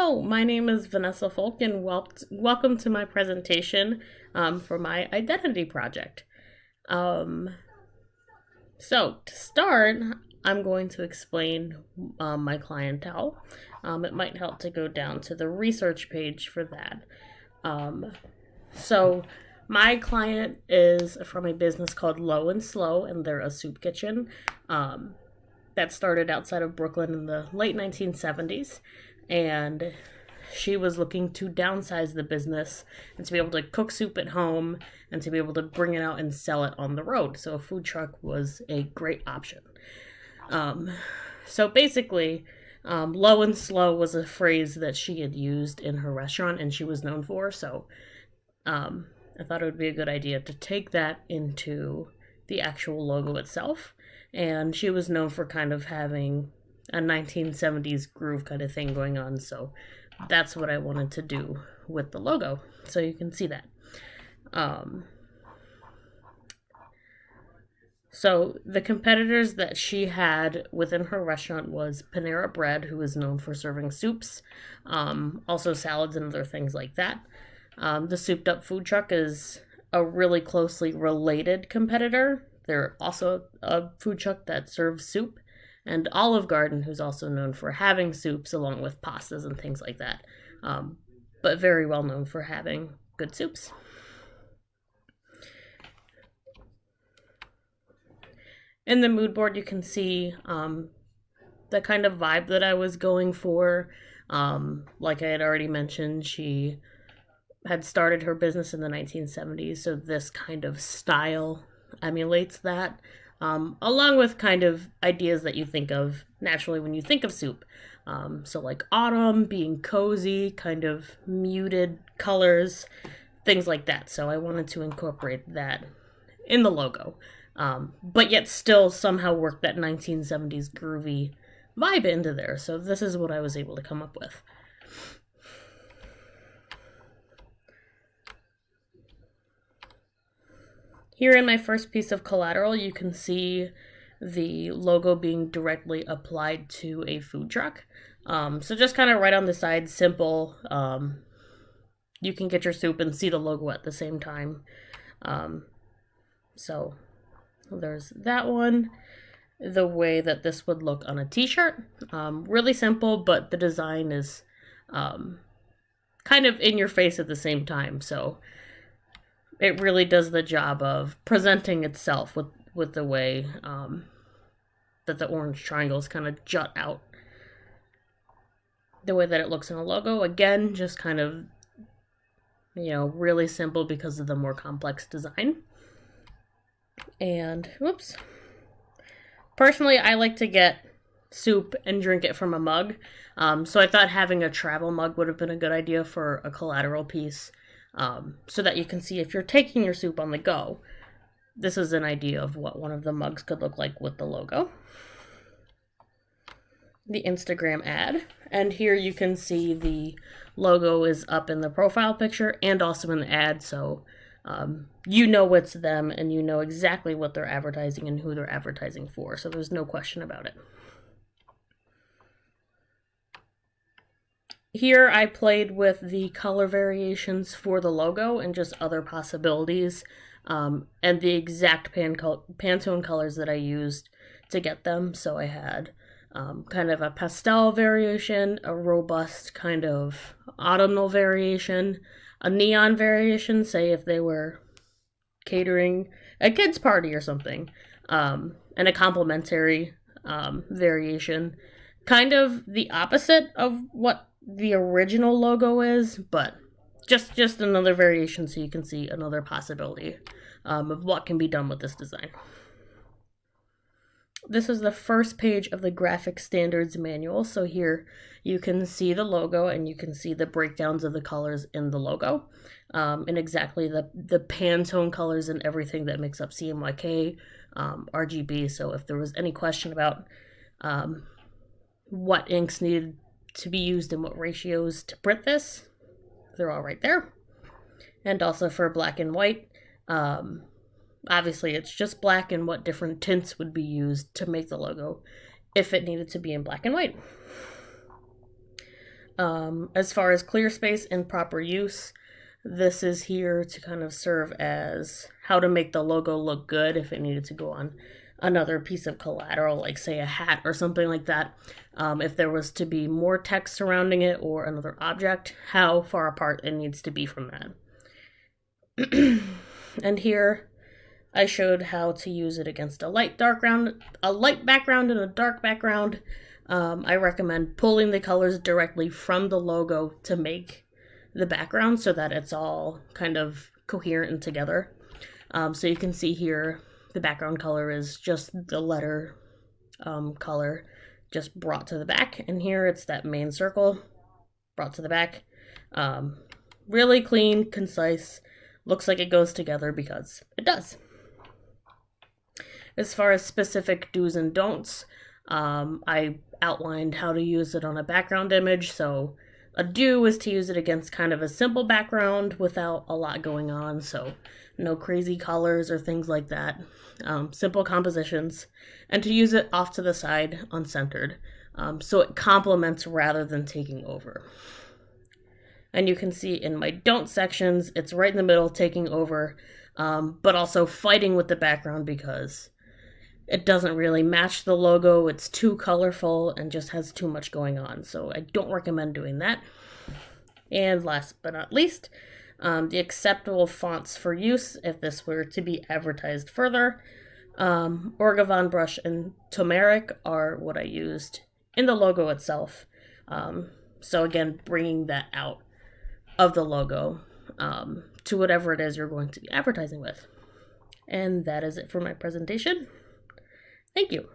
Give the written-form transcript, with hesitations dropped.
Hello, my name is Vanessa Folk, and welcome to my presentation for my identity project. So, to start, I'm going to explain my clientele. It might help to go down to the research page for that. So, my client is from a business called Low and Slow, and they're a soup kitchen that started outside of Brooklyn in the late 1970s. And she was looking to downsize the business and to be able to cook soup at home and to be able to bring it out and sell it on the road. So a food truck was a great option. So basically, low and slow was a phrase that she had used in her restaurant and she was known for. So I thought it would be a good idea to take that into the actual logo itself. And she was known for kind of having a 1970s groove kind of thing going on, so that's what I wanted to do with the logo, so you can see that. So the competitors that she had within her restaurant was Panera Bread, who is known for serving soups, also salads and other things like that. The Souped Up Food Truck is a really closely related competitor. They're also a food truck that serves soup. And Olive Garden, who's also known for having soups along with pastas and things like that, but very well known for having good soups. In the mood board, you can see the kind of vibe that I was going for. Like I had already mentioned, she had started her business in the 1970s, so this kind of style emulates that. Along with kind of ideas that you think of naturally when you think of soup. So like autumn, being cozy, kind of muted colors, things like that. So I wanted to incorporate that in the logo, but yet still somehow work that 1970s groovy vibe into there. So this is what I was able to come up with. Here in my first piece of collateral, you can see the logo being directly applied to a food truck. So just kind of right on the side, simple. You can get your soup and see the logo at the same time. So there's that one. The way that this would look on a t-shirt. Really simple, but the design is kind of in your face at the same time. So it really does the job of presenting itself with the way that the orange triangles kind of jut out. The way that it looks in a logo, again, just kind of, really simple because of the more complex design. And, whoops. Personally, I like to get soup and drink it from a mug. So I thought having a travel mug would have been a good idea for a collateral piece. So that you can see if you're taking your soup on the go. This is an idea of what one of the mugs could look like with the logo. The Instagram ad. And here you can see the logo is up in the profile picture and also in the ad. So you know it's them and you know exactly what they're advertising and who they're advertising for. So there's no question about it. Here I played with the color variations for the logo and just other possibilities, and the exact Pantone colors that I used to get them. So I had kind of a pastel variation, a robust kind of autumnal variation, a neon variation, say if they were catering a kid's party or something, and a complementary variation. Kind of the opposite of what the original logo is, but just another variation so you can see another possibility of what can be done with this design. This is the first page of the Graphic Standards Manual. So here you can see the logo and you can see the breakdowns of the colors in the logo and exactly the Pantone colors and everything that makes up CMYK, RGB. So if there was any question about what inks needed to be used and what ratios to print this, they're all right there. And also for black and white, obviously it's just black and what different tints would be used to make the logo if it needed to be in black and white. As far as clear space and proper use, this is here to kind of serve as how to make the logo look good if it needed to go on another piece of collateral, like say a hat or something like that. If there was to be more text surrounding it or another object, how far apart it needs to be from that. And here I showed how to use it against a light background and a dark background. I recommend pulling the colors directly from the logo to make the background so that it's all kind of coherent and together. So you can see here the background color is just the letter color just brought to the back, and here it's that main circle brought to the back. Really clean, concise, looks like it goes together because it does. As far as specific do's and don'ts, I outlined how to use it on a background image. So a do is to use it against kind of a simple background without a lot going on, so no crazy colors or things like that. Simple compositions, and to use it off to the side, uncentered, so it complements rather than taking over. And you can see in my don't sections, it's right in the middle, taking over, but also fighting with the background because it doesn't really match the logo. It's too colorful and just has too much going on. So I don't recommend doing that. And last but not least, the acceptable fonts for use if this were to be advertised further. Orgavon brush and turmeric are what I used in the logo itself. So again, bringing that out of the logo to whatever it is you're going to be advertising with. And that is it for my presentation. Thank you.